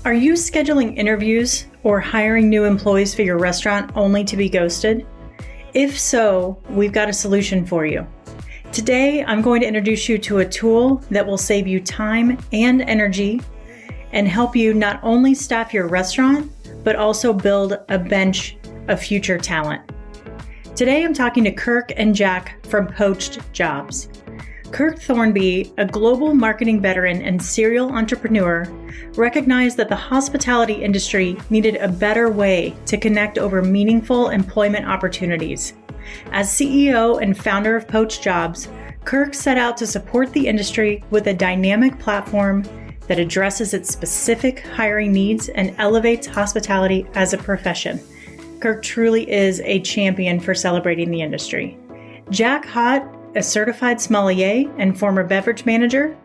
Are you scheduling interviews or hiring new employees for your restaurant only to be ghosted? If so, we've got a solution for you. Today, I'm going to introduce you to a tool that will save you time and energy and help you not only staff your restaurant, but also build a bench of future talent. Today, I'm talking to Kirk and Jack from Poached Jobs. Kirk Thornby, a global marketing veteran and serial entrepreneur, recognized that the hospitality industry needed a better way to connect over meaningful employment opportunities. As CEO and founder of Poached Jobs, Kirk set out to support the industry with a dynamic platform that addresses its specific hiring needs and elevates hospitality as a profession. Kirk truly is a champion for celebrating the industry. Jack Hott, a certified sommelier and former beverage manager,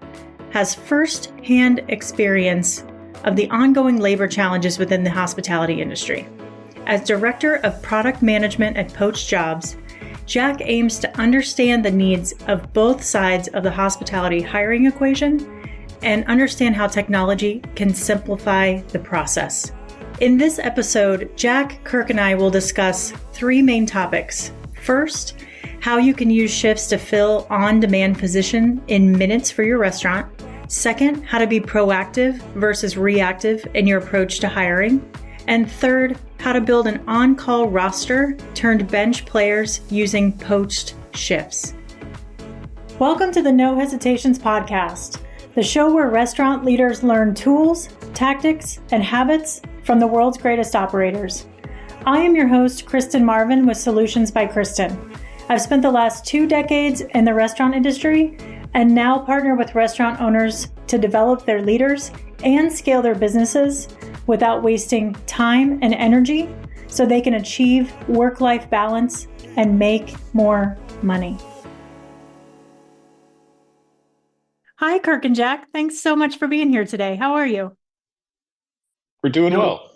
has first-hand experience of the ongoing labor challenges within the hospitality industry. As Director of Product Management at Poached Jobs, Jack aims to understand the needs of both sides of the hospitality hiring equation and understand how technology can simplify the process. In this episode, Jack, Kirk, and I will discuss three main topics. First, how you can use shifts to fill on-demand position in minutes for your restaurant. Second, how to be proactive versus reactive in your approach to hiring. And third, how to build an on-call roster turned bench players using poached shifts. Welcome to the No Hesitations podcast, the show where restaurant leaders learn tools, tactics, and habits from the world's greatest operators. I am your host, Kristen Marvin with Solutions by Kristen. I've spent the last 2 decades in the restaurant industry and now partner with restaurant owners to develop their leaders and scale their businesses without wasting time and energy so they can achieve work-life balance and make more money. Hi, Kirk and Jack. Thanks so much for being here today. How are you? We're doing well.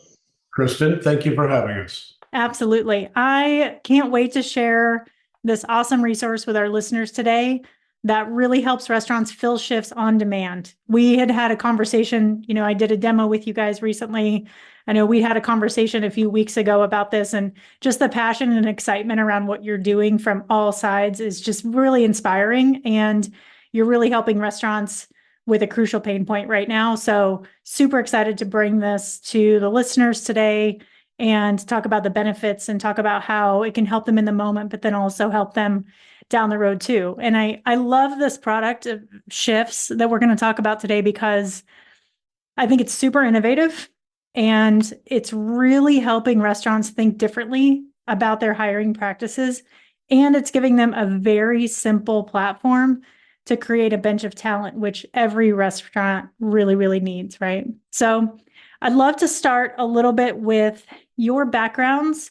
Kristen, thank you for having us. Absolutely. I can't wait to share this awesome resource with our listeners today that really helps restaurants fill shifts on demand. We had a conversation, I did a demo with you guys recently. I know we had a conversation a few weeks ago about this, and just the passion and excitement around what you're doing from all sides is just really inspiring. And you're really helping restaurants with a crucial pain point right now. So super excited to bring this to the listeners today and talk about the benefits and talk about how it can help them in the moment, but then also help them down the road too. And I love this product of shifts that we're going to talk about today because I think it's super innovative and it's really helping restaurants think differently about their hiring practices. And it's giving them a very simple platform to create a bench of talent, which every restaurant really, really needs, right? So I'd love to start a little bit with your backgrounds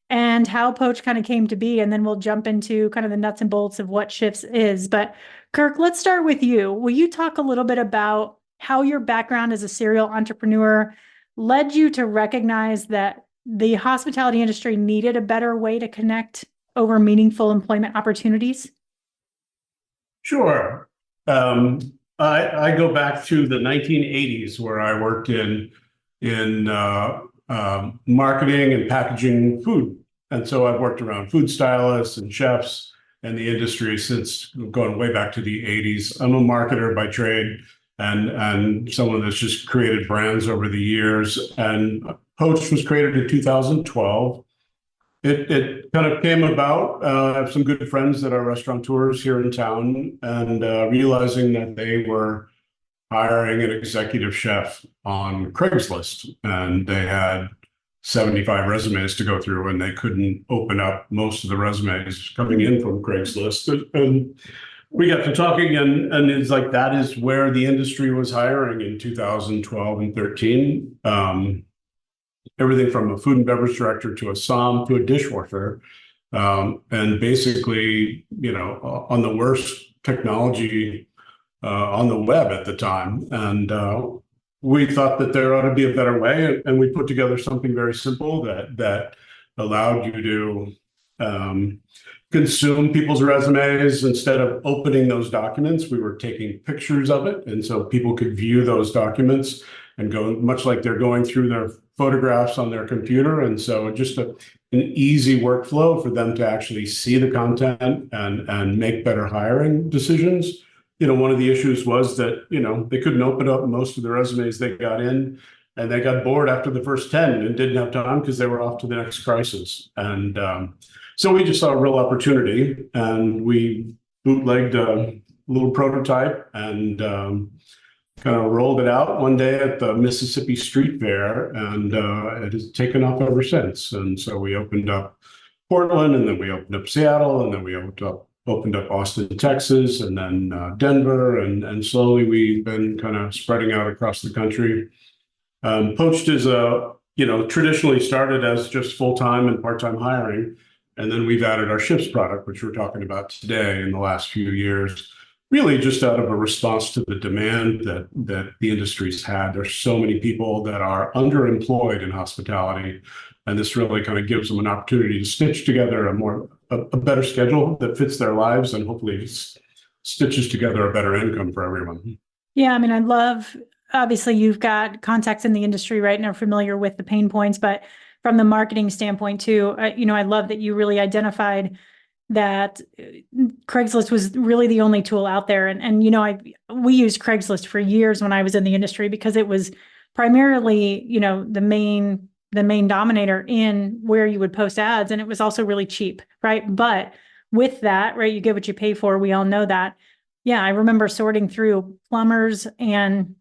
and how Poach kind of came to be, and then we'll jump into kind of the nuts and bolts of what shifts is. But Kirk, let's start with you. Will you talk a little bit about how your background as a serial entrepreneur led you to recognize that the hospitality industry needed a better way to connect over meaningful employment opportunities? Sure. I go back to the 1980s where I worked in marketing and packaging food. And so I've worked around food stylists and chefs and the industry since going way back to the 80s. I'm a marketer by trade and someone that's just created brands over the years. And Poached was created in 2012. It kind of came about. I have some good friends that are restaurateurs here in town, and realizing that they were hiring an executive chef on Craigslist, and they had 75 resumes to go through, and they couldn't open up most of the resumes coming in from Craigslist. And we got to talking, and it's like that is where the industry was hiring in 2012 and 13. Everything from a food and beverage director to a som to a dishwasher, and basically, on the worst technology on the web at the time. And we thought that there ought to be a better way, and we put together something very simple that allowed you to consume people's resumes. Instead of opening those documents, we were taking pictures of it, and so people could view those documents and go much like they're going through their photographs on their computer. And so just an easy workflow for them to actually see the content and make better hiring decisions. One of the issues was that, they couldn't open up most of the resumes they got in, and they got bored after the first 10 and didn't have time because they were off to the next crisis. And so we just saw a real opportunity, and we bootlegged a little prototype and kind of rolled it out one day at the Mississippi Street Fair, and it has taken off ever since. And so we opened up Portland, and then we opened up Seattle, and then we opened up Austin, Texas, and then Denver, and slowly we've been kind of spreading out across the country. Poached is traditionally started as just full-time and part-time hiring, and then we've added our shifts product, which we're talking about today, in the last few years, really just out of a response to the demand that the industry's had. There's so many people that are underemployed in hospitality, and this really kind of gives them an opportunity to stitch together a better schedule that fits their lives, and hopefully stitches together a better income for everyone. Yeah, I mean, I love, obviously you've got contacts in the industry, right, and are familiar with the pain points, but from the marketing standpoint too, I love that you really identified that Craigslist was really the only tool out there. And we used Craigslist for years when I was in the industry, because it was primarily, the main dominator in where you would post ads. And it was also really cheap, right? But with that, right, you get what you pay for. We all know that. Yeah, I remember sorting through plumbers and,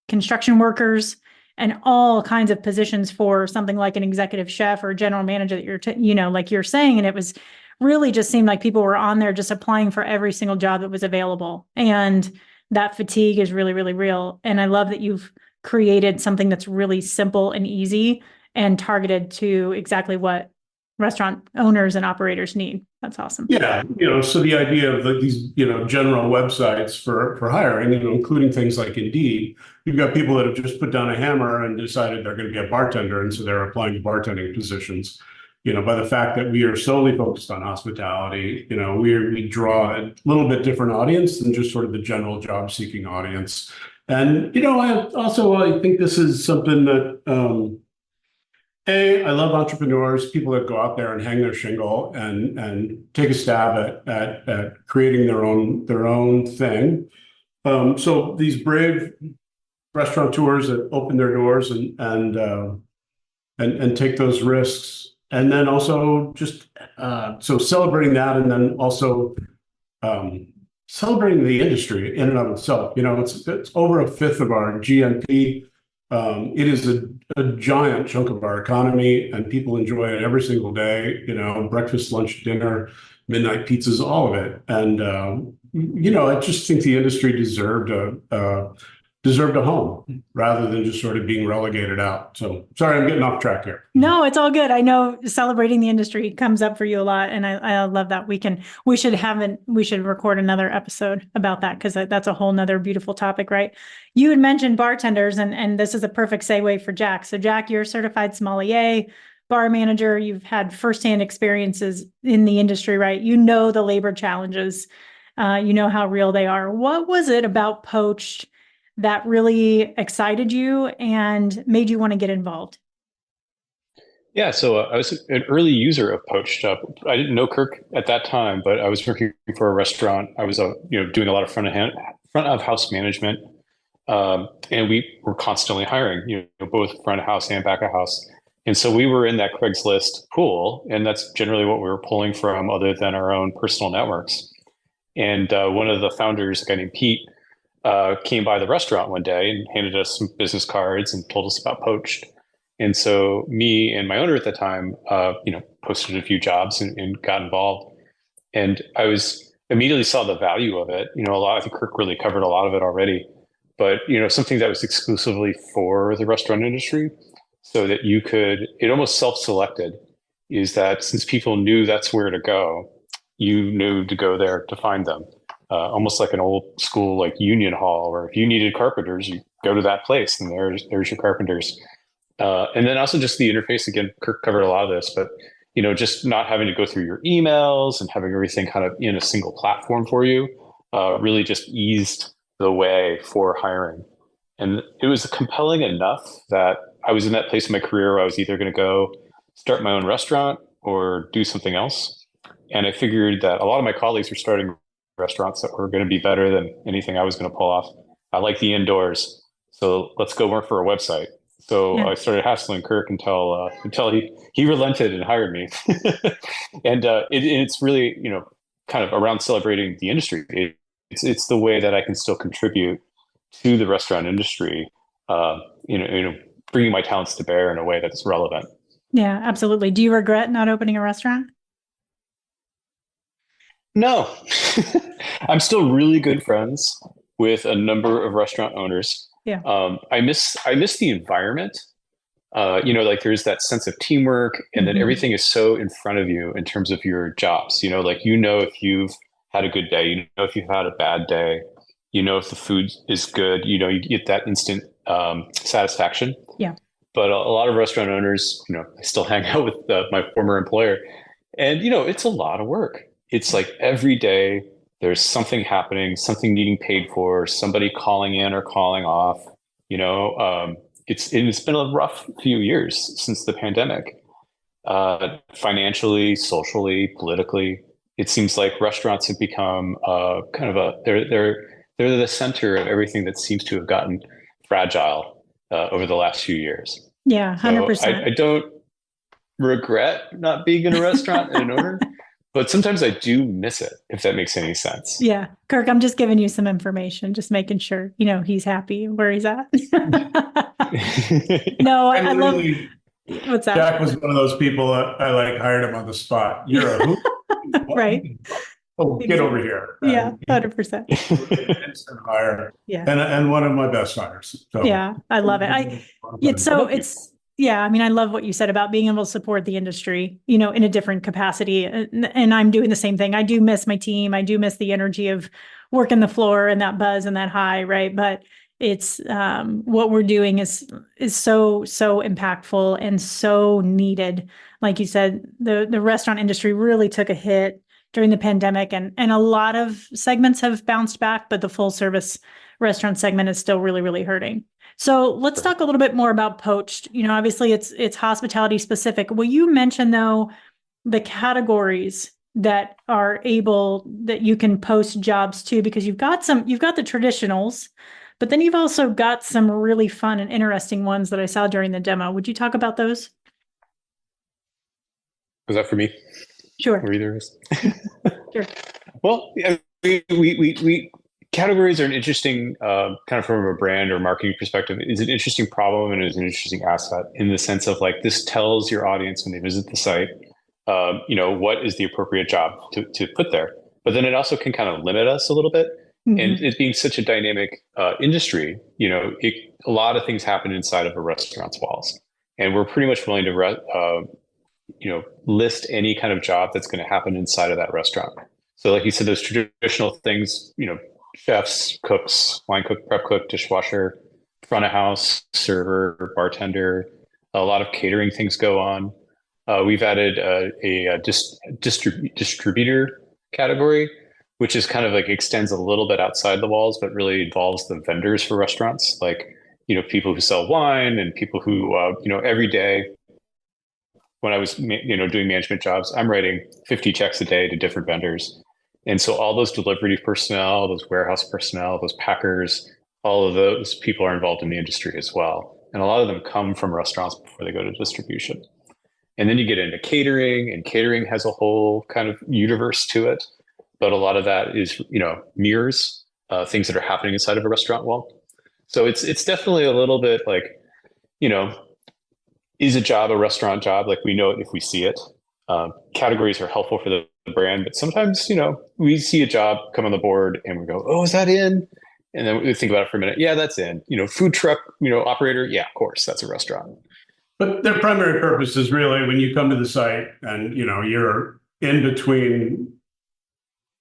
construction workers and all kinds of positions for something like an executive chef or a general manager that like you're saying. And it was really just seemed like people were on there just applying for every single job that was available. And that fatigue is really, really real. And I love that you've created something that's really simple and easy and targeted to exactly what restaurant owners and operators need. That's awesome. Yeah, so the idea of these, general websites for hiring, including things like Indeed, you've got people that have just put down a hammer and decided they're going to be a bartender, and so they're applying to bartending positions. By the fact that we are solely focused on hospitality, we draw a little bit different audience than just sort of the general job seeking audience. And, I think this is something that, I love entrepreneurs, people that go out there and hang their shingle and take a stab at creating their own thing. So these brave restaurateurs that open their doors and take those risks, and then also just so celebrating that, and then also celebrating the industry in and of itself. It's over a fifth of our GNP. It is a giant chunk of our economy, and people enjoy it every single day, breakfast, lunch, dinner, midnight pizzas, all of it. And, I just think the industry deserved a home rather than just sort of being relegated out. So sorry, I'm getting off track here. No, it's all good. I know celebrating the industry comes up for you a lot. And I love that. We should record another episode about that, because that's a whole nother beautiful topic, right? You had mentioned bartenders, and this is a perfect segue for Jack. So Jack, you're a certified sommelier, bar manager. You've had firsthand experiences in the industry, right? You know the labor challenges. You know how real they are. What was it about Poached that really excited you and made you want to get involved? Yeah, so I was an early user of Poached. I didn't know Kirk at that time, but I was working for a restaurant. I was doing a lot of front of house management, and we were constantly hiring, both front of house and back of house. And so we were in that Craigslist pool, and that's generally what we were pulling from, other than our own personal networks. And one of the founders, a guy named Pete, came by the restaurant one day and handed us some business cards and told us about Poached. And so me and my owner at the time, posted a few jobs and got involved. And I immediately saw the value of it. I think Kirk really covered a lot of it already, but, something that was exclusively for the restaurant industry, so that it almost self-selected, is that since people knew that's where to go, you knew to go there to find them. Almost like an old school, like union hall, where if you needed carpenters, you go to that place and there's your carpenters. And then also just the interface, again, Kirk covered a lot of this, but, just not having to go through your emails and having everything kind of in a single platform for you, really just eased the way for hiring. And it was compelling enough that I was in that place in my career where I was either going to go start my own restaurant or do something else. And I figured that a lot of my colleagues were starting restaurants that were going to be better than anything I was going to pull off. I like the indoors, so let's go work for a website. So Yeah. I started hassling Kirk until he relented and hired me. And it's really, kind of around celebrating the industry. It's the way that I can still contribute to the restaurant industry, bringing my talents to bear in a way that's relevant. Yeah, absolutely. Do you regret not opening a restaurant? No, I'm still really good friends with a number of restaurant owners. Yeah. I miss the environment. Like there's that sense of teamwork, and then everything is so in front of you in terms of your jobs. If you've had a good day, if you've had a bad day, if the food is good, you get that instant satisfaction. Yeah. But a lot of restaurant owners, I still hang out with my former employer, and it's a lot of work. It's like every day there's something happening, something needing paid for, somebody calling in or calling off. It's been a rough few years since the pandemic. Financially, socially, politically, it seems like restaurants have become they're the center of everything that seems to have gotten fragile over the last few years. Yeah, 100%. So I don't regret not being in a restaurant and an owner, but sometimes I do miss it, if that makes any sense. Yeah. Kirk, I'm just giving you some information, just making sure, he's happy where he's at. No, I love, what's that? Jack was one of those people that I hired him on the spot. You're a who? Right. Oh, get over here. Yeah, 100%. Instant hire. Yeah. And one of my best hires. So. Yeah, I love it. I love what you said about being able to support the industry, in a different capacity. And I'm doing the same thing. I do miss my team. I do miss the energy of working the floor and that buzz and that high, right? But it's what we're doing is so impactful and so needed. Like you said, the restaurant industry really took a hit during the pandemic, and a lot of segments have bounced back, but the full service restaurant segment is still really, really hurting. So let's talk a little bit more about Poached. Obviously it's hospitality specific. Will you mention though the categories that you can post jobs to? Because you've got the traditionals, but then you've also got some really fun and interesting ones that I saw during the demo. Would you talk about those? Was that for me? Sure. Or either of us? Sure. Well, we categories are an interesting, kind of from a brand or marketing perspective, is an interesting problem and is an interesting asset in the sense of this tells your audience when they visit the site, what is the appropriate job to put there. But then it also can kind of limit us a little bit. Mm-hmm. And it being such a dynamic industry, a lot of things happen inside of a restaurant's walls. And we're pretty much willing to, list any kind of job that's going to happen inside of that restaurant. So like you said, those traditional things, chefs, cooks, line cook, prep cook, dishwasher, front of house, server, bartender, a lot of catering things go on. We've added a distributor category, which is kind of extends a little bit outside the walls, but really involves the vendors for restaurants, people who sell wine and people who, every day when I was, doing management jobs, I'm writing 50 checks a day to different vendors. And so all those delivery personnel, those warehouse personnel, those packers, all of those people are involved in the industry as well. And a lot of them come from restaurants before they go to distribution. And then you get into catering, and catering has a whole kind of universe to it. But a lot of that is, mirrors, things that are happening inside of a restaurant wall. So it's definitely a little bit is a job a restaurant job? We know it if we see it. Categories are helpful for the brand, but sometimes, we see a job come on the board and we go, oh, is that in? And then we think about it for a minute. Yeah, that's in. Food truck, operator. Yeah, of course, that's a restaurant. But their primary purpose is really when you come to the site and, you're in between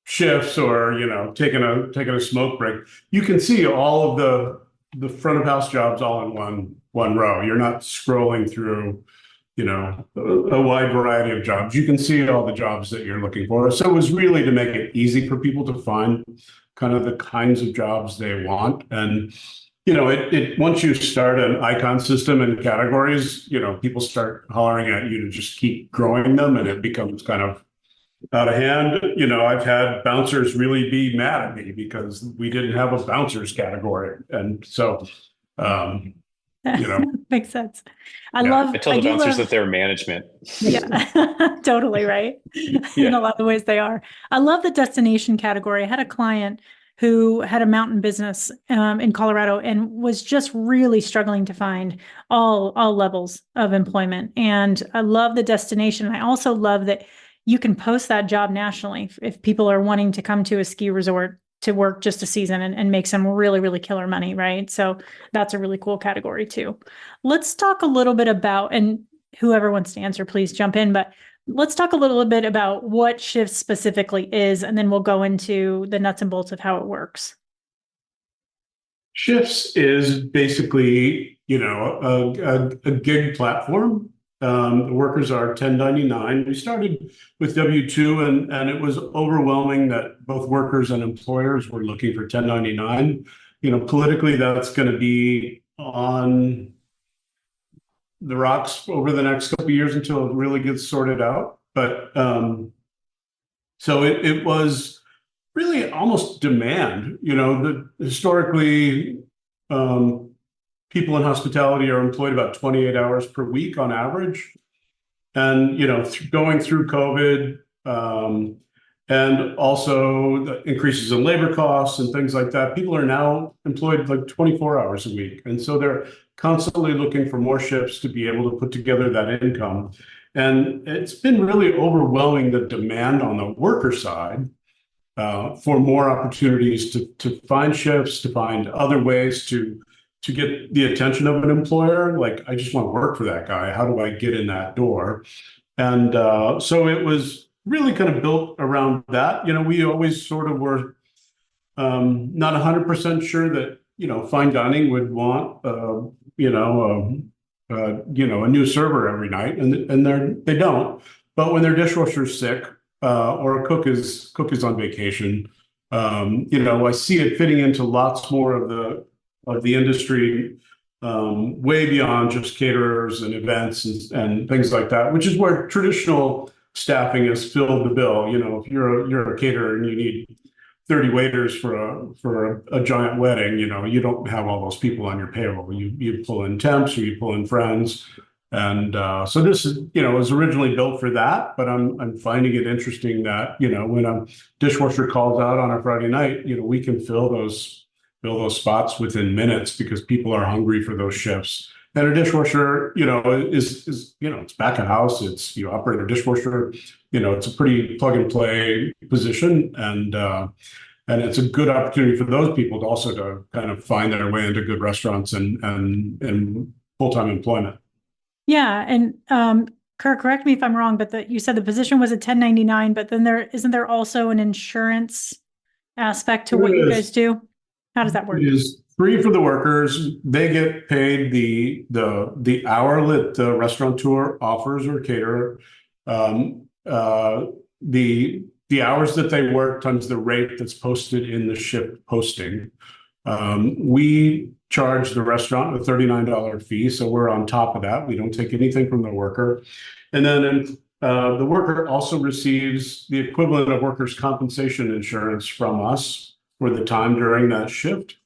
shifts or, taking a smoke break, you can see all of the front of house jobs all in one row. You're not scrolling through, a wide variety of jobs. You can see all the jobs that you're looking for. So it was really to make it easy for people to find kind of the kinds of jobs they want. And, it once you start an icon system and categories, people start hollering at you to just keep growing them, and it becomes kind of out of hand. I've had bouncers really be mad at me because we didn't have a bouncers category. And so, makes sense. I tell the bouncers that they're management. Yeah, totally right. In a lot of ways they are. I love the destination category. I had a client who had a mountain business in Colorado and was just really struggling to find all levels of employment. And I love the destination. I also love that you can post that job nationally if people are wanting to come to a ski resort to work just a season and make some really, really killer money, right? So that's a really cool category too. Let's talk a little bit about, and whoever wants to answer, please jump in, but let's talk a little bit about what Shifts specifically is, and then we'll go into the nuts and bolts of how it works. Shifts is basically, a gig platform. The workers are 1099. We started with W-2, and it was overwhelming that both workers and employers were looking for 1099. Politically, that's going to be on the rocks over the next couple of years until it really gets sorted out. But so it was really almost demand. Historically, people in hospitality are employed about 28 hours per week on average. And, going through COVID and also the increases in labor costs and things like that, people are now employed like 24 hours a week. And so they're constantly looking for more shifts to be able to put together that income. And it's been really overwhelming, the demand on the worker side for more opportunities to find shifts, to find other ways to get the attention of an employer. Like, I just want to work for that guy. How do I get in that door? And so it was really kind of built around that. We always sort of were not 100% sure that, fine dining would want, a new server every night, and they don't. But when their dishwasher's sick or a cook is on vacation, I see it fitting into lots more of the industry, way beyond just caterers and events and things like that, which is where traditional staffing has filled the bill. If you're a caterer and you need 30 waiters for a giant wedding, you don't have all those people on your payroll. You pull in temps or you pull in friends. And so this is, was originally built for that, but I'm finding it interesting that, when a dishwasher calls out on a Friday night, we can fill those spots within minutes because people are hungry for those shifts. And a dishwasher, is it's back of house. It's, you operate a dishwasher, it's a pretty plug and play position. And it's a good opportunity for those people to also to kind of find their way into good restaurants and full-time employment. Yeah. And Kirk, correct me if I'm wrong, but you said the position was a 1099, but then isn't there also an insurance aspect to what you guys do? How does that work? It is free for the workers. They get paid the hour that the restaurateur offers or caterer. The hours that they work times the rate that's posted in the shift posting. We charge the restaurant a $39 fee, so we're on top of that. We don't take anything from the worker. And then the worker also receives the equivalent of workers' compensation insurance from us for the time during that shift.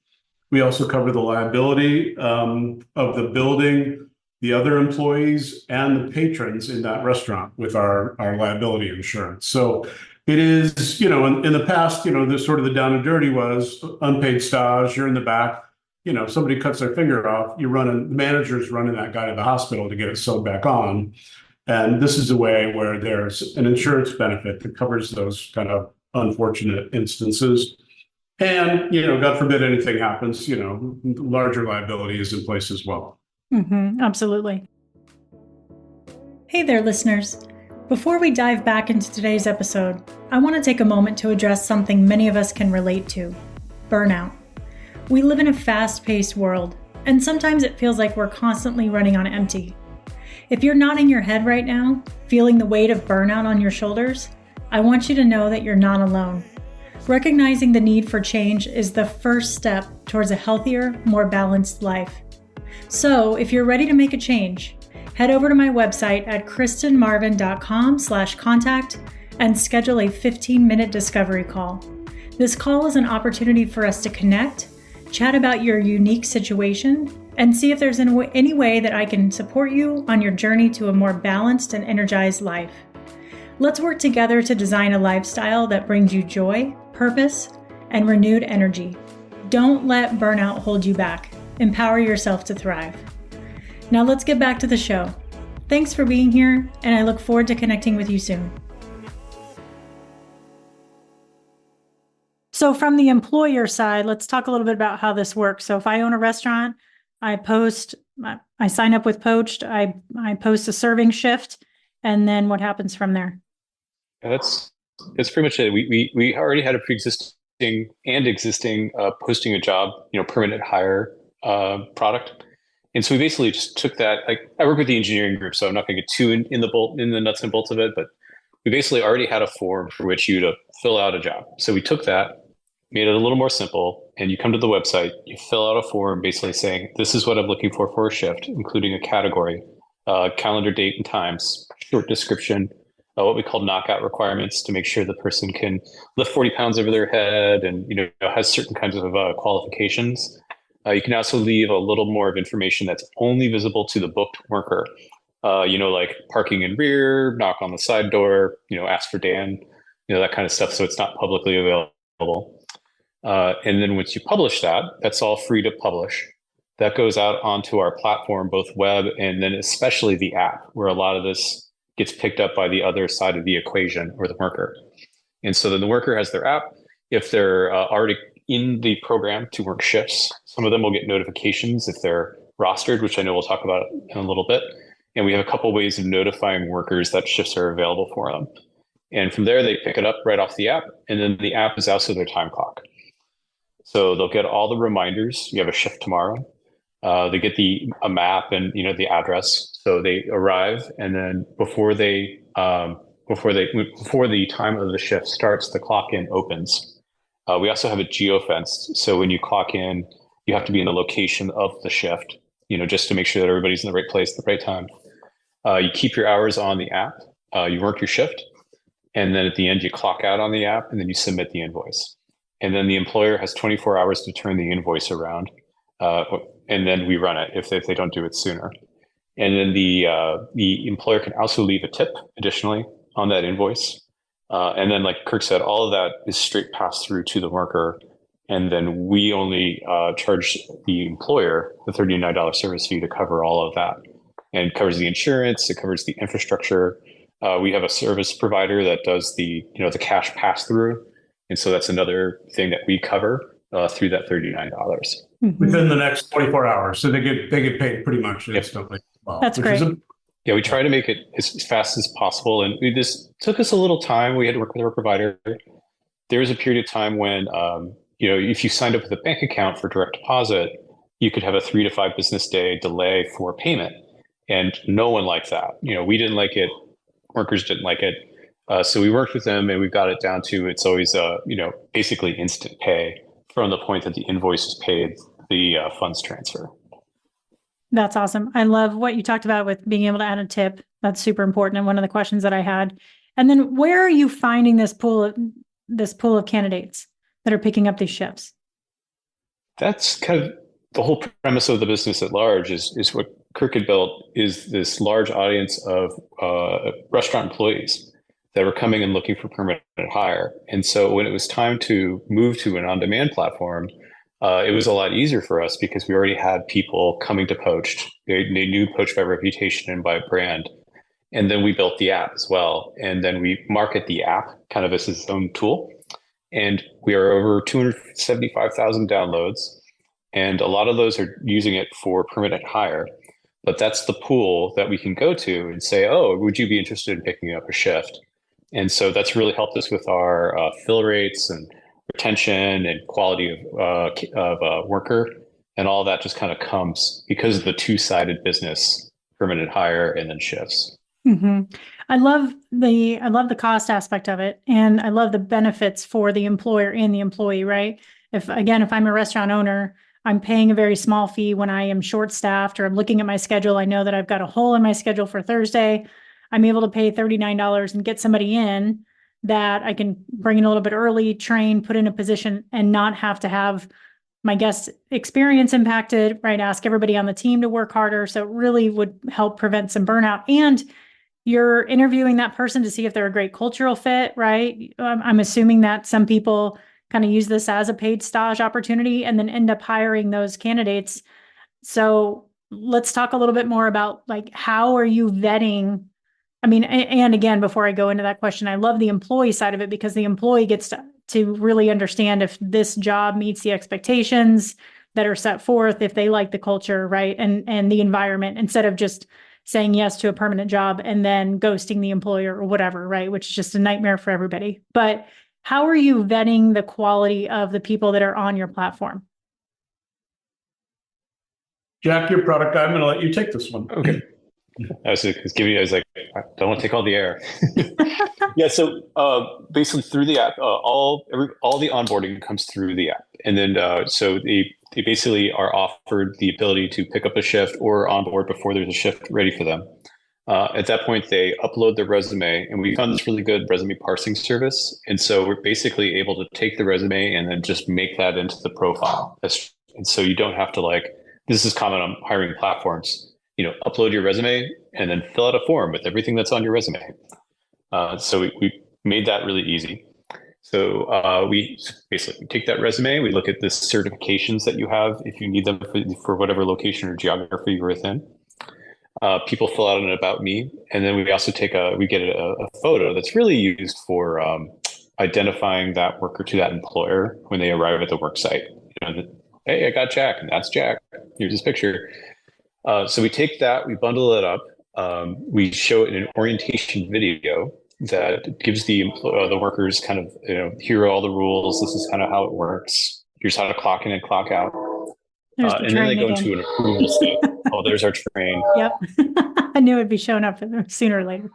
We also cover the liability of the building, the other employees, and the patrons in that restaurant with our liability insurance. So it is, in the past, the sort of the down and dirty was unpaid stage. You're in the back, somebody cuts their finger off, the manager's running that guy to the hospital to get it sewed back on. And this is a way where there's an insurance benefit that covers those kind of unfortunate instances. And, God forbid anything happens, larger liability is in place as well. Mm-hmm, absolutely. Hey there, listeners. Before we dive back into today's episode, I want to take a moment to address something many of us can relate to: burnout. We live in a fast-paced world, and sometimes it feels like we're constantly running on empty. If you're nodding your head right now, feeling the weight of burnout on your shoulders, I want you to know that you're not alone. Recognizing the need for change is the first step towards a healthier, more balanced life. So if you're ready to make a change, head over to my website at kristenmarvin.com/contact and schedule a 15-minute discovery call. This call is an opportunity for us to connect, chat about your unique situation, and see if there's any way that I can support you on your journey to a more balanced and energized life. Let's work together to design a lifestyle that brings you joy, purpose, and renewed energy. Don't let burnout hold you back. Empower yourself to thrive. Now let's get back to the show. Thanks for being here, and I look forward to connecting with you soon. So from the employer side, let's talk a little bit about how this works. So if I own a restaurant, I sign up with Poached, I post a serving shift, and then what happens from there? That's pretty much it. We already had a existing posting a job, permanent hire product. And so we basically just took that. Like, I work with the engineering group, so I'm not going to get too in the nuts and bolts of it, but we basically already had a form for which you to fill out a job. So we took that, made it a little more simple, and you come to the website, you fill out a form basically saying, this is what I'm looking for a shift, including a category, calendar date and times, short description, what we call knockout requirements to make sure the person can lift 40 pounds over their head and has certain kinds of qualifications. You can also leave a little more of information that's only visible to the booked worker, like parking in rear, knock on the side door, ask for Dan, that kind of stuff. So it's not publicly available. And then once you publish that, that's all free to publish. That goes out onto our platform, both web and then especially the app, where a lot of this gets picked up by the other side of the equation, or the worker. And so then the worker has their app. If they're already in the program to work shifts, some of them will get notifications if they're rostered, which I know we'll talk about in a little bit. And we have a couple ways of notifying workers that shifts are available for them. And from there, they pick it up right off the app. And then the app is also their time clock. So they'll get all the reminders. You have a shift tomorrow. They get a map and the address. So they arrive, and then before the time of the shift starts, the clock in opens. We also have it geofenced. So when you clock in, you have to be in the location of the shift, just to make sure that everybody's in the right place at the right time. You keep your hours on the app. You work your shift, and then at the end you clock out on the app, and then you submit the invoice. And then the employer has 24 hours to turn the invoice around. And then we run it if they don't do it sooner. And then the employer can also leave a tip additionally on that invoice. And then, like Kirk said, all of that is straight passed through to the worker. And then we only charge the employer the $39 service fee to cover all of that. And it covers the insurance, it covers the infrastructure. We have a service provider that does the cash pass through. And so that's another thing that we cover through that $39. Within the next 24 hours. So they get paid pretty much instantly. Well, that's great. We try to make it as fast as possible. And this took us a little time. We had to work with our provider. There was a period of time when, if you signed up with a bank account for direct deposit, you could have a 3 to 5 business day delay for payment. And no one liked that. We didn't like it. Workers didn't like it. So we worked with them, and we got it down to it's always, basically instant pay from the point that the invoice is paid, the funds transfer. That's awesome. I love what you talked about with being able to add a tip. That's super important. And one of the questions that I had. And then where are you finding this pool of candidates that are picking up these shifts? That's kind of the whole premise of the business at large is what Kirk had built is this large audience of restaurant employees that were coming and looking for permanent hire. And so when it was time to move to an on-demand platform, it was a lot easier for us because we already had people coming to Poached. They knew Poached by reputation and by brand. And then we built the app as well. And then we market the app kind of as its own tool. And we are over 275,000 downloads. And a lot of those are using it for permanent hire. But that's the pool that we can go to and say, oh, would you be interested in picking up a shift? And so that's really helped us with our fill rates and retention and quality of worker. And all that just kind of comes because of the two-sided business, permanent hire and then shifts. Mm-hmm. I love the cost aspect of it, and I love the benefits for the employer and the employee, right? If I'm a restaurant owner, I'm paying a very small fee when I am short staffed or I'm looking at my schedule. I know that I've got a hole in my schedule for Thursday. I'm able to pay $39 and get somebody in that I can bring in a little bit early, train, put in a position, and not have to have my guest experience impacted, right? Ask everybody on the team to work harder. So it really would help prevent some burnout. And you're interviewing that person to see if they're a great cultural fit, right? I'm assuming that some people kind of use this as a paid stage opportunity and then end up hiring those candidates. So let's talk a little bit more about like, how are you vetting? I mean, and again, before I go into that question, I love the employee side of it because the employee gets to really understand if this job meets the expectations that are set forth, if they like the culture, right? And the environment, instead of just saying yes to a permanent job and then ghosting the employer or whatever, right? Which is just a nightmare for everybody. But how are you vetting the quality of the people that are on your platform? Jack, your product guy, I'm going to let you take this one. Okay. I was like, I don't want to take all the air. Yeah. So basically through the app, all the onboarding comes through the app. And then so they basically are offered the ability to pick up a shift or onboard before there's a shift ready for them. At that point, they upload their resume, and we found this really good resume parsing service. And so we're basically able to take the resume and then just make that into the profile. And so you don't have to this is common on hiring platforms, upload your resume and then fill out a form with everything that's on your resume. So we made that really easy. So we basically take that resume, we look at the certifications that you have, if you need them for whatever location or geography you're within. People fill out an about me, and then we also get a photo that's really used for identifying that worker to that employer when they arrive at the work site. Hey, I got Jack, and that's Jack. Here's his picture. So we take that, we bundle it up, we show it in an orientation video that gives the workers kind of, here are all the rules. This is kind of how it works. Here's how to clock in and clock out. And then they go into an approval state. Oh, there's our train. Yep. I knew it'd be showing up sooner or later.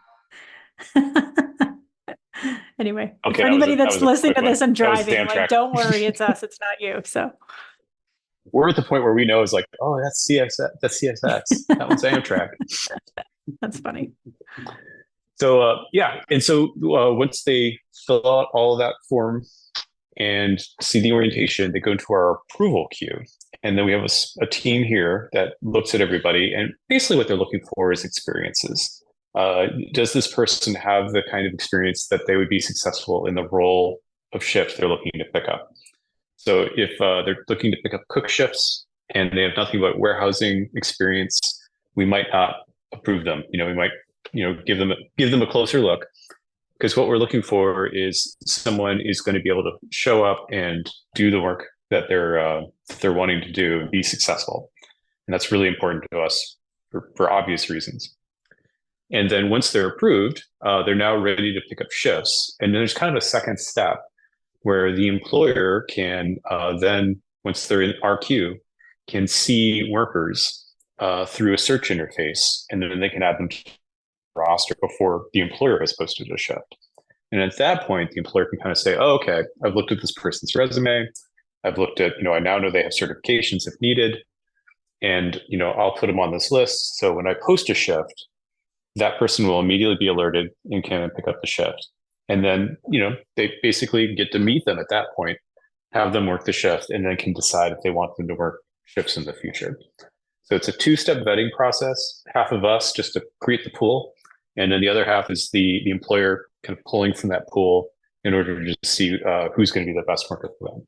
Anyway, okay, for anybody that's listening to this and driving, don't worry, it's us, it's not you. So we're at the point where we know it's like, oh, that's CSX, that's CSX. That one's Amtrak. That's funny. So and so once they fill out all of that form and see the orientation, they go into our approval queue. And then we have a team here that looks at everybody, and basically what they're looking for is experiences. Does this person have the kind of experience that they would be successful in the role of shift they're looking to pick up? So if they're looking to pick up cook shifts and they have nothing but warehousing experience, we might not approve them. We might, give them a closer look, because what we're looking for is someone is going to be able to show up and do the work that they're wanting to do and be successful. And that's really important to us for obvious reasons. And then once they're approved, they're now ready to pick up shifts. And then there's kind of a second step where the employer can then, once they're in our queue, can see workers through a search interface, and then they can add them to the roster before the employer has posted a shift. And at that point, the employer can kind of say, oh, okay, I've looked at this person's resume. I've looked at, I now know they have certifications if needed, and, I'll put them on this list. So when I post a shift, that person will immediately be alerted and can pick up the shift. And then, they basically get to meet them at that point, have them work the shift, and then can decide if they want them to work shifts in the future. So it's a two-step vetting process. Half of us just to create the pool, and then the other half is the employer kind of pulling from that pool in order to see who's going to be the best worker for them.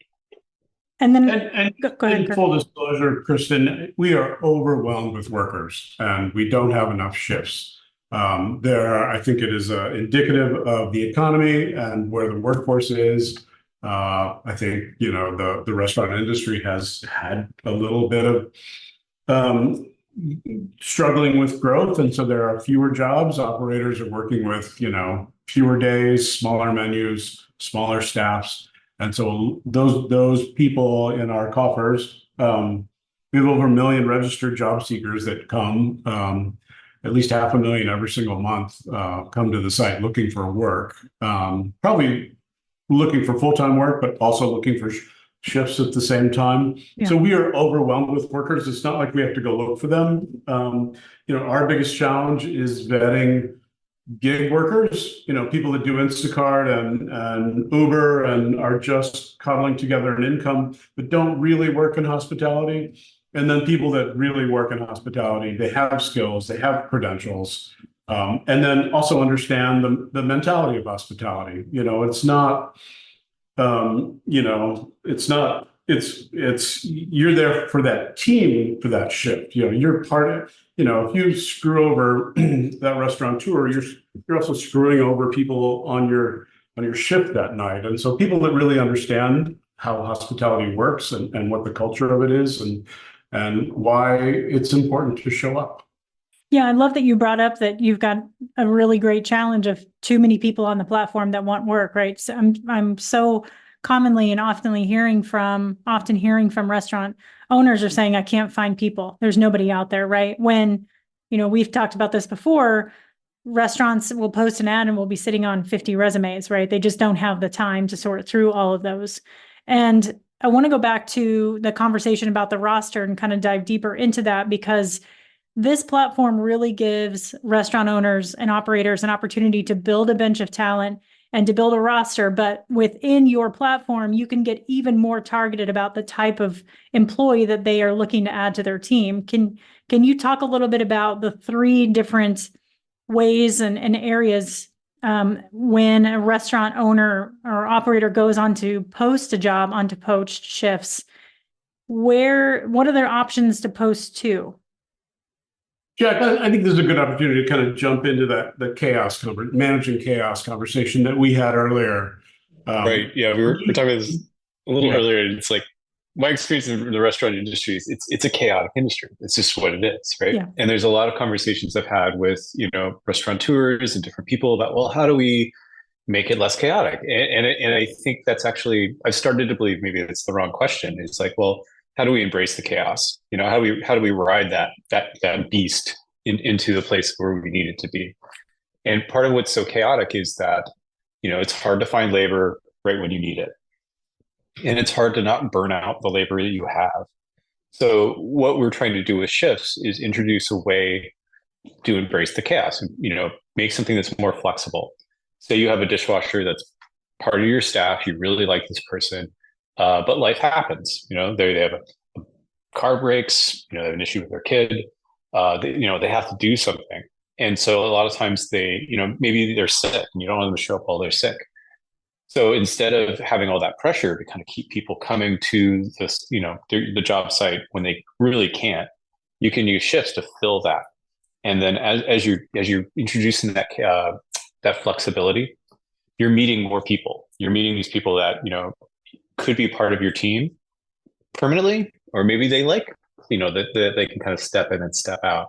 And then go ahead, in full disclosure, Kristen, we are overwhelmed with workers, and we don't have enough shifts. I think it is indicative of the economy and where the workforce is. I think, the restaurant industry has had a little bit of struggling with growth. And so there are fewer jobs. Operators are working with, fewer days, smaller menus, smaller staffs. And so those people in our coffers, we have over 1 million registered job seekers that come. at least 500,000 every single month come to the site looking for work, probably looking for full-time work, but also looking for shifts at the same time. Yeah. So we are overwhelmed with workers. It's not like we have to go look for them. Our biggest challenge is vetting gig workers, people that do Instacart and Uber and are just cobbling together an income, but don't really work in hospitality. And then people that really work in hospitality, they have skills, they have credentials, and then also understand the mentality of hospitality. It's you're there for that team for that shift. You're part of, if you screw over that restaurateur, you're also screwing over people on your shift that night. And so people that really understand how hospitality works and what the culture of it is and why it's important to show up. Yeah, I love that you brought up that you've got a really great challenge of too many people on the platform that want work, right? So I'm so commonly and often hearing from restaurant owners are saying, I can't find people. There's nobody out there, right? When, we've talked about this before, restaurants will post an ad and will be sitting on 50 resumes, right? They just don't have the time to sort through all of those. And I want to go back to the conversation about the roster and kind of dive deeper into that, because this platform really gives restaurant owners and operators an opportunity to build a bench of talent and to build a roster. But within your platform, you can get even more targeted about the type of employee that they are looking to add to their team. Can you talk a little bit about the 3 different ways and areas when a restaurant owner or operator goes on to post a job onto Poached Shifts? What are their options to post to? Jack, I think this is a good opportunity to kind of jump into the managing chaos conversation that we had earlier. Right. Yeah, we were talking about this a little earlier. It's like my experience in the restaurant industry is it's a chaotic industry. It's just what it is, right? Yeah. And there's a lot of conversations I've had with restaurateurs and different people about, well, how do we make it less chaotic? And I think that's actually, I've started to believe maybe that's the wrong question. It's like, well, how do we embrace the chaos? How do we ride that beast into the place where we need it to be? And part of what's so chaotic is that it's hard to find labor right when you need it, and it's hard to not burn out the labor that you have. So what we're trying to do with Shifts is introduce a way to embrace the chaos. Make something that's more flexible. Say you have a dishwasher that's part of your staff. You really like this person. But life happens, they have a car breaks, they have an issue with their kid, they have to do something. And so a lot of times maybe they're sick and you don't want them to show up while they're sick. So instead of having all that pressure to kind of keep people coming to this, the job site when they really can't, you can use Shifts to fill that. And then as you're introducing that flexibility, you're meeting more people. You're meeting these people that, could be part of your team permanently, or maybe they that they can kind of step in and step out.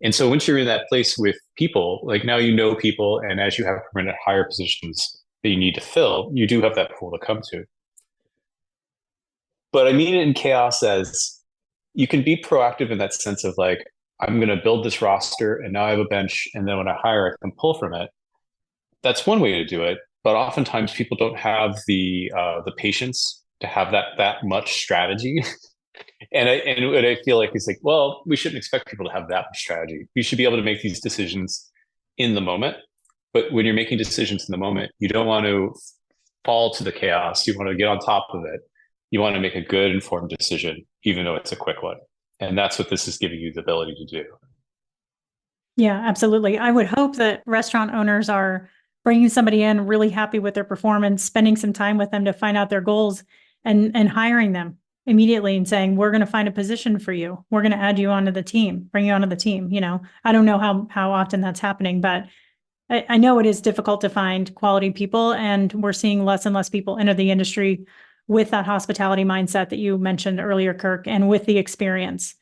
And so once you're in that place with people, like now people, and as you have permanent higher positions that you need to fill, you do have that pool to come to. But I mean it in chaos as you can be proactive in that sense of like, I'm going to build this roster and now I have a bench, and then when I hire, I can pull from it. That's one way to do it. But oftentimes people don't have the patience to have that much strategy. and I feel like it's like, well, we shouldn't expect people to have that much strategy. We should be able to make these decisions in the moment. But when you're making decisions in the moment, you don't want to fall to the chaos. You want to get on top of it. You want to make a good informed decision, even though it's a quick one. And that's what this is giving you the ability to do. Yeah, absolutely. I would hope that restaurant owners are bringing somebody in really happy with their performance, spending some time with them to find out their goals, and hiring them immediately and saying, we're going to find a position for you. We're going to add you onto the team, bring you onto the team. I don't know how often that's happening, but I know it is difficult to find quality people, and we're seeing less and less people enter the industry with that hospitality mindset that you mentioned earlier, Kirk, and with the experience.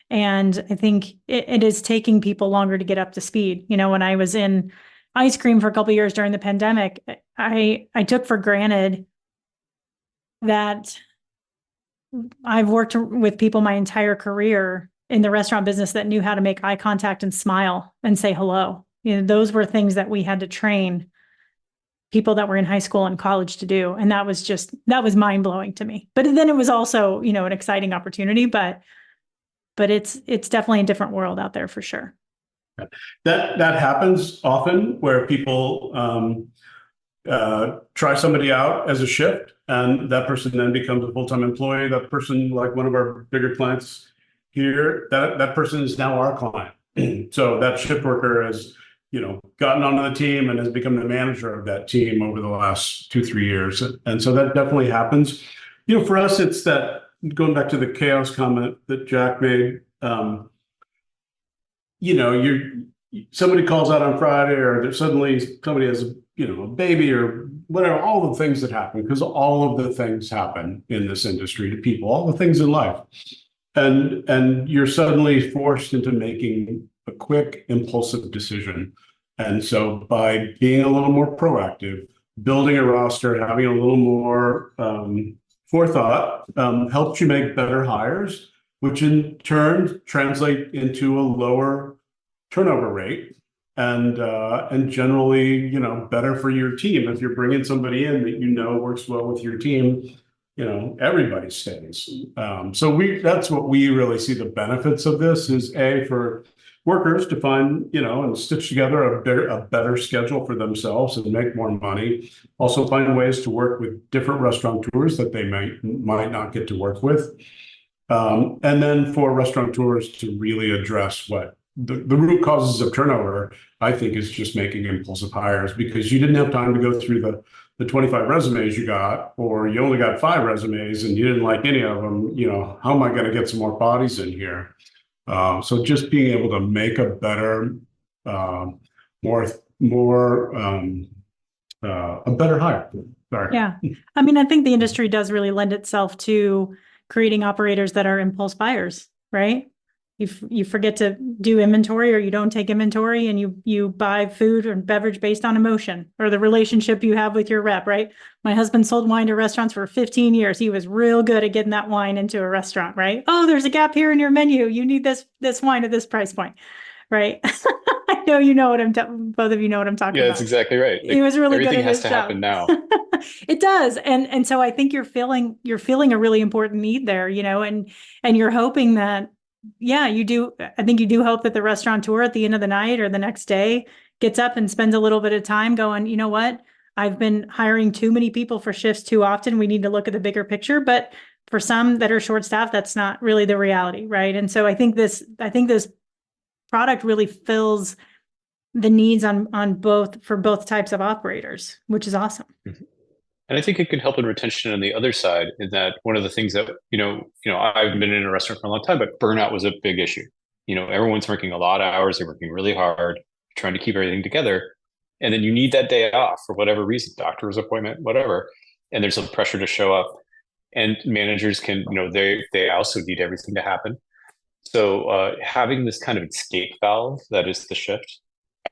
And I think it is taking people longer to get up to speed. When I was in ice cream for a couple of years during the pandemic, I took for granted that I've worked with people my entire career in the restaurant business that knew how to make eye contact and smile and say hello. Those were things that we had to train people that were in high school and college to do. And that was mind blowing to me. But then it was also, an exciting opportunity, but it's definitely a different world out there for sure. That happens often where people try somebody out as a shift, and that person then becomes a full-time employee. That person, like one of our bigger clients here, that person is now our client. So that shift worker has, gotten onto the team and has become the manager of that team over the last 2-3 years. And so that definitely happens. For us, it's that, going back to the chaos comment that Jack made, somebody calls out on Friday, or there's suddenly somebody has a baby or whatever, all the things that happen, because all of the things happen in this industry to people, all the things in life. And you're suddenly forced into making a quick, impulsive decision. And so by being a little more proactive, building a roster, having a little more forethought, helps you make better hires, which in turn translate into a lower turnover rate, and generally, better for your team. If you're bringing somebody in that works well with your team, everybody stays. So that's what we really see the benefits of this is, for workers to find, and stitch together a better schedule for themselves and make more money. Also find ways to work with different restaurateurs that they might not get to work with. And then for restaurateurs to really address what the root causes of turnover, I think, is just making impulsive hires because you didn't have time to go through the 25 resumes you got, or you only got 5 resumes and you didn't like any of them. How am I going to get some more bodies in here? So just being able to make a better, a better hire. Sorry. Yeah. I think the industry does really lend itself to creating operators that are impulse buyers, right? You forget to do inventory, or you don't take inventory, and you buy food or beverage based on emotion or the relationship you have with your rep, right? My husband sold wine to restaurants for 15 years. He was real good at getting that wine into a restaurant, right? Oh, there's a gap here in your menu. You need this wine at this price point, right? I know both of you know what I'm talking about. Yeah, that's exactly right. He was really good at everything has his to job. happen now. It does. And so I think you're filling a really important need there, and you're hoping that, you do. I think you do hope that the restaurateur at the end of the night or the next day gets up and spends a little bit of time going, you know what? I've been hiring too many people for shifts too often. We need to look at the bigger picture. But for some that are short staffed, that's not really the reality, right? And so I think this product really fills the needs on both types of operators, which is awesome. Mm-hmm. And I think it can help in retention on the other side, in that one of the things that, I've been in a restaurant for a long time, but burnout was a big issue. Everyone's working a lot of hours, they're working really hard, trying to keep everything together. And then you need that day off for whatever reason, doctor's appointment, whatever. And there's a pressure to show up, and managers can, they also need everything to happen. So having this kind of escape valve that is the shift,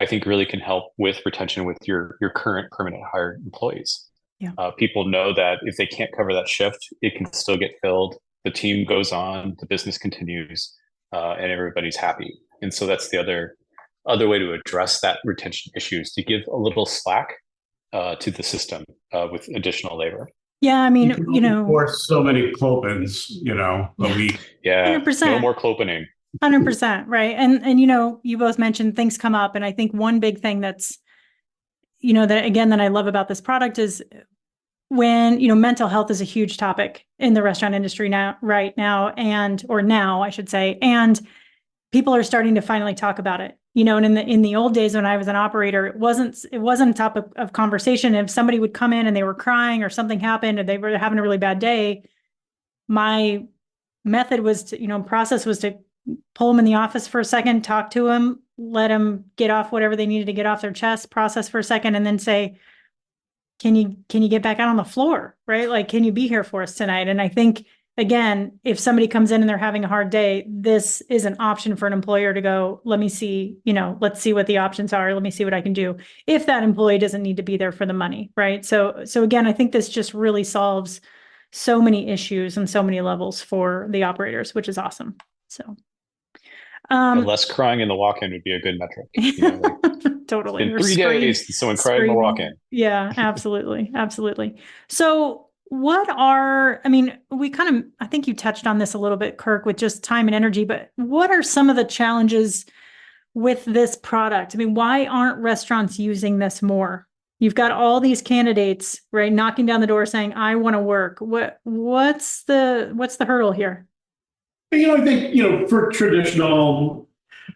I think really can help with retention with your current permanent hired employees. Yeah. People know that if they can't cover that shift, it can still get filled. The team goes on, the business continues, and everybody's happy. And so that's the other way to address that retention issue, is to give a little slack to the system with additional labor. Yeah, or so many clopens, a week. Yeah, 100%. No more clopening. 100%, right? And you both mentioned things come up, and I think one big thing that's that I love about this product is when, mental health is a huge topic in the restaurant industry right now, I should say, and people are starting to finally talk about it, and in the old days when I was an operator, it wasn't a topic of conversation. If somebody would come in and they were crying or something happened or they were having a really bad day, my method was process was to pull them in the office for a second, talk to them, let them get off whatever they needed to get off their chest, process for a second, and then say, can you get back out on the floor, right? Like, can you be here for us tonight? And I think, again, if somebody comes in and they're having a hard day, this is an option for an employer to go, let me see, let's see what the options are. Let me see what I can do. If that employee doesn't need to be there for the money, right? So again, I think this just really solves so many issues on so many levels for the operators, which is awesome. So. Less crying in the walk-in would be a good metric. Like Totally. in Or 3 days, someone cried in the screaming. walk-in. Yeah, absolutely. Absolutely. So I think you touched on this a little bit, Kirk, with just time and energy, but what are some of the challenges with this product? I mean, why aren't restaurants using this more? You've got all these candidates, right, knocking down the door saying, I want to work. What's the hurdle here? I think, for traditional,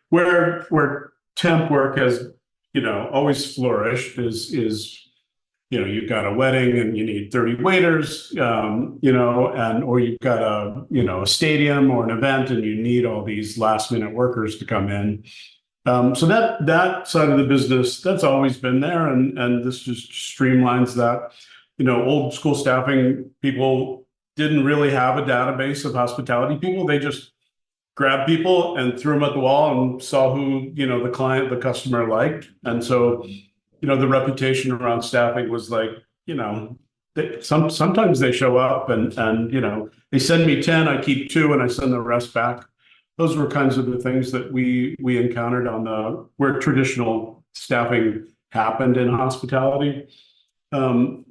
where temp work has, always flourished is, you've got a wedding and you need 30 waiters, or you've got a stadium or an event and you need all these last minute workers to come in. So that side of the business, that's always been there. And this just streamlines that. Old school staffing people didn't really have a database of hospitality people. They just grabbed people and threw them at the wall and saw who, the customer liked. And so, the reputation around staffing was like, sometimes they show up and they send me 10, I keep 2 and I send the rest back. Those were kinds of the things that we encountered where traditional staffing happened in hospitality. And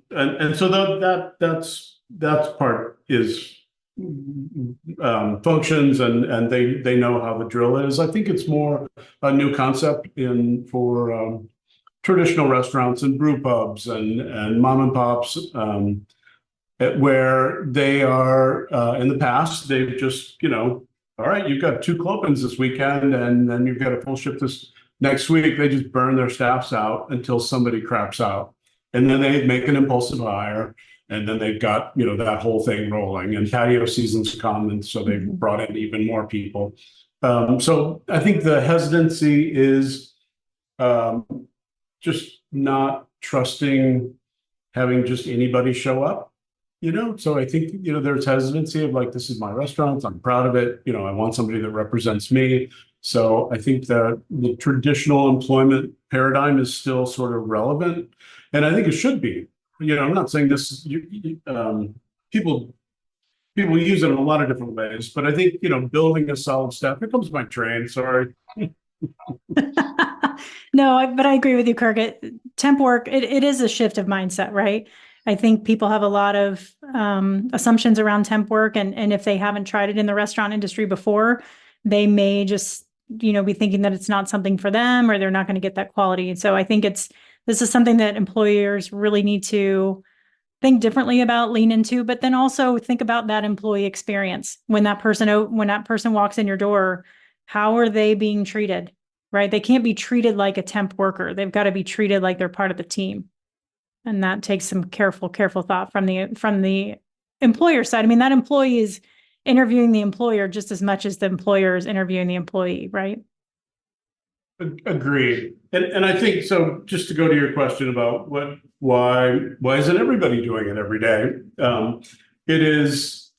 so that's part is functions and they know how the drill is. I think it's more a new concept for traditional restaurants and brew pubs and mom and pops, where they are in the past they've just all right, you've got 2 clopins this weekend and then you've got a full shift this next week. They just burn their staffs out until somebody craps out, and then they make an impulsive hire. And then they've got, that whole thing rolling, and patio seasons come. And so they've brought in even more people. So I think the hesitancy is just not trusting having just anybody show up, So I think, there's hesitancy of like, this is my restaurant. I'm proud of it. I want somebody that represents me. So I think that the traditional employment paradigm is still sort of relevant. And I think it should be. I'm not saying this. People use it in a lot of different ways, but I think building a solid staff. Here comes my train. Sorry. No, but I agree with you, Kirk. Temp work, it is a shift of mindset, right? I think people have a lot of assumptions around temp work, and if they haven't tried it in the restaurant industry before, they may just be thinking that it's not something for them, or they're not going to get that quality. And so I think this is something that employers really need to think differently about, lean into, but then also think about that employee experience. When that person walks in your door, how are they being treated, right? They can't be treated like a temp worker. They've got to be treated like they're part of the team. And that takes some careful thought from the employer side. I mean, that employee is interviewing the employer just as much as the employer is interviewing the employee, right? Agreed. And I think so. Just to go to your question about why isn't everybody doing it every day? It is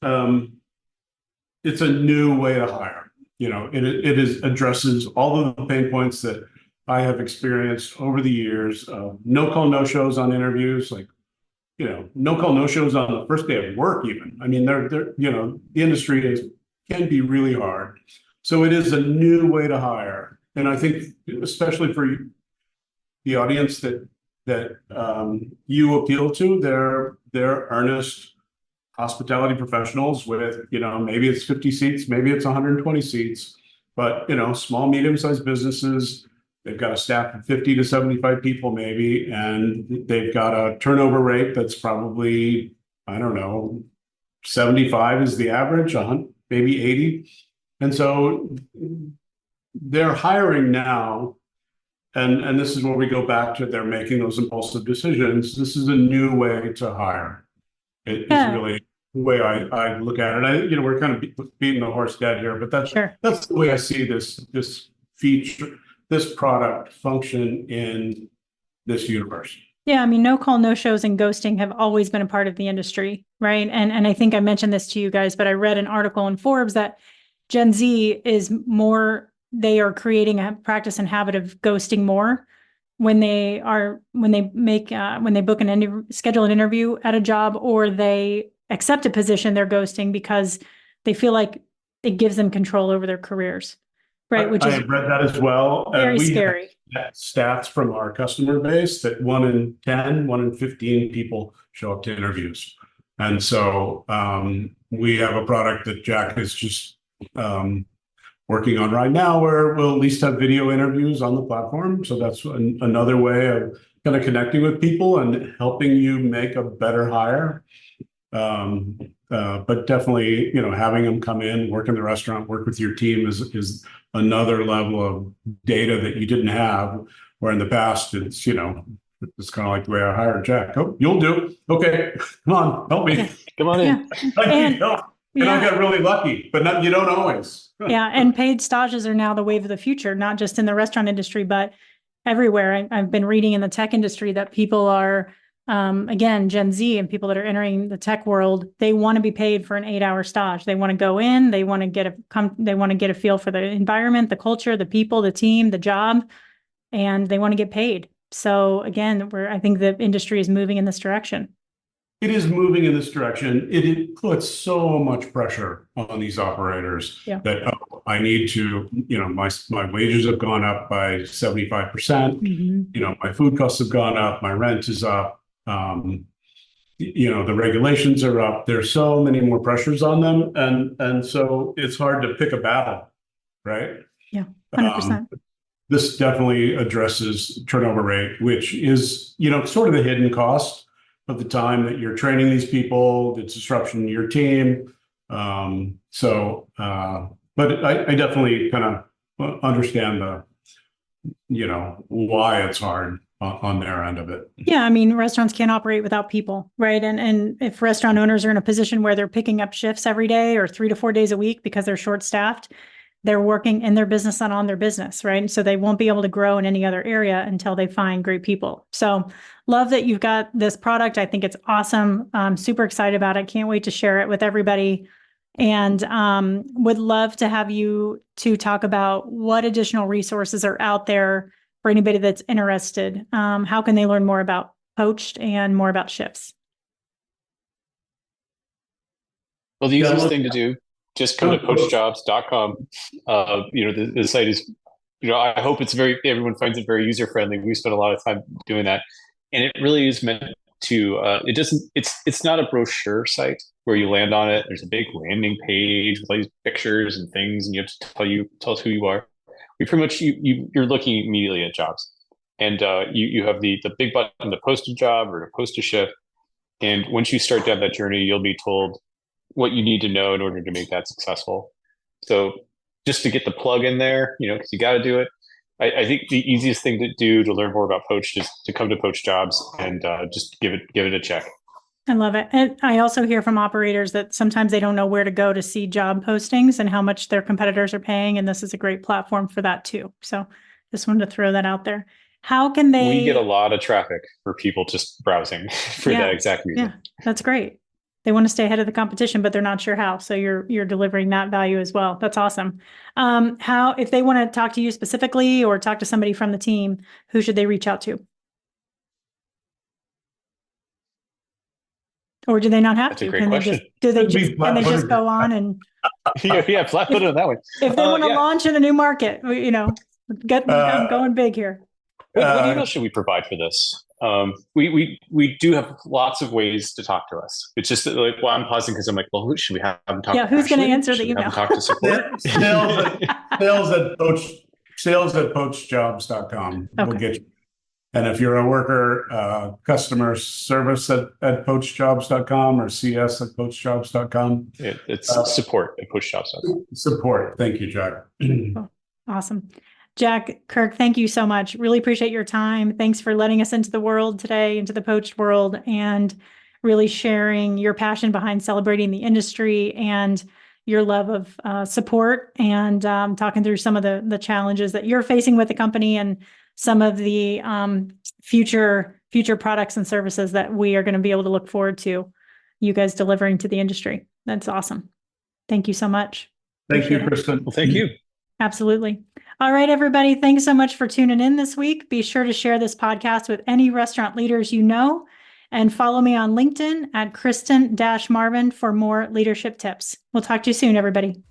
it's a new way to hire. It addresses all of the pain points that I have experienced over the years. No call, no shows on interviews, like no call, no shows on the first day of work. Even they're the industry can be really hard. So it is a new way to hire. And I think, especially for the audience that you appeal to, they're earnest hospitality professionals with, maybe it's 50 seats, maybe it's 120 seats, but, small, medium-sized businesses, they've got a staff of 50 to 75 people maybe, and they've got a turnover rate that's probably, 75 is the average, maybe 80. And so they're hiring now, and this is where we go back to they're making those impulsive decisions. This is a new way to hire. It is really the way I look at it. We're kind of beating the horse dead here, but that's the way I see this feature, this product function in this universe. Yeah, I mean, no call, no shows and ghosting have always been a part of the industry, right? And I think I mentioned this to you guys, but I read an article in Forbes that Gen Z is more, they are creating a practice and habit of ghosting more when they schedule an interview at a job, or they accept a position, they're ghosting because they feel like it gives them control over their careers. right? Which I is have read that as well. very We scary. have stats from our customer base that 1 in 10, 1 in 15 people show up to interviews. And so we have a product that Jack is just working on right now where we'll at least have video interviews on the platform. So that's another way of kind of connecting with people and helping you make a better hire. But definitely, having them come in, work in the restaurant, work with your team is another level of data that you didn't have, where in the past it's kind of like the way I hired Jack. Oh, you'll do. Okay, come on, help me. Come on in. And I got really lucky, but you don't always. Yeah, and paid stages are now the wave of the future, not just in the restaurant industry, but everywhere. I've been reading in the tech industry that people are, again, Gen Z and people that are entering the tech world, they want to be paid for an 8-hour stage. They want to go in, they want to get a feel for the environment, the culture, the people, the team, the job, and they want to get paid. So again, I think the industry is moving in this direction. It is moving in this direction. It puts so much pressure on these operators that I need to, my wages have gone up by 75%. Mm-hmm. My food costs have gone up. My rent is up. The regulations are up. There's so many more pressures on them, and so it's hard to pick a battle, right? Yeah, 100%. This definitely addresses turnover rate, which is sort of the hidden cost of the time that you're training these people, the disruption in your team. But I definitely kind of understand why it's hard on their end of it. Yeah, I mean, restaurants can't operate without people, right? And if restaurant owners are in a position where they're picking up shifts every day or 3 to 4 days a week because they're short-staffed, they're working in their business, not on their business, right? And so they won't be able to grow in any other area until they find great people. So love that you've got this product. I think it's awesome. I'm super excited about it. Can't wait to share it with everybody. And would love to have you to talk about what additional resources are out there for anybody that's interested. How can they learn more about Poached and more about shifts? Well, the easiest thing to do, just come to poachedjobs.com. The site is, I hope everyone finds it very user-friendly. We spent a lot of time doing that. And it really is meant to, it's not a brochure site where you land on it. There's a big landing page with all these pictures and things, and you have to tell us who you are. We pretty much, you're looking immediately at jobs. And you have the big button to post a job or to post a shift. And once you start down that journey, you'll be told what you need to know in order to make that successful. So just to get the plug in there, because you got to do it. I think the easiest thing to do to learn more about Poached is to come to Poached Jobs and just give it a check. I love it. And I also hear from operators that sometimes they don't know where to go to see job postings and how much their competitors are paying. And this is a great platform for that too. So just wanted to throw that out there. How can they? We get a lot of traffic for people just browsing for that exact reason. Yeah, that's great. They want to stay ahead of the competition, but they're not sure how. So you're delivering that value as well. That's awesome. If they want to talk to you specifically or talk to somebody from the team, who should they reach out to? Or do they not have That's to? a great question. Can they just go on and flat footed on that one. If they want to launch in a new market, I'm going big here. What email should we provide for this? We do have lots of ways to talk to us. It's just that, I'm pausing because I'm like, well, who should we have them talk to? Yeah, who's going to answer the email? Talk to support. sales at poachedjobs.com will Okay. get you. And if you're a worker, customer service at poachedjobs.com or CS at poachedjobs.com. It's support at poachedjobs.com. Support. Thank you, Jack. Awesome. Jack, Kirk, thank you so much. Really appreciate your time. Thanks for letting us into the world today, into the Poached world, and really sharing your passion behind celebrating the industry and your love of support and talking through some of the challenges that you're facing with the company and some of the future products and services that we are going to be able to look forward to you guys delivering to the industry. That's awesome. Thank you so much. Thank you, Kristen. Well, thank you. Absolutely. All right, everybody. Thanks so much for tuning in this week. Be sure to share this podcast with any restaurant leaders you know, and follow me on LinkedIn at Kristen-Marvin for more leadership tips. We'll talk to you soon, everybody.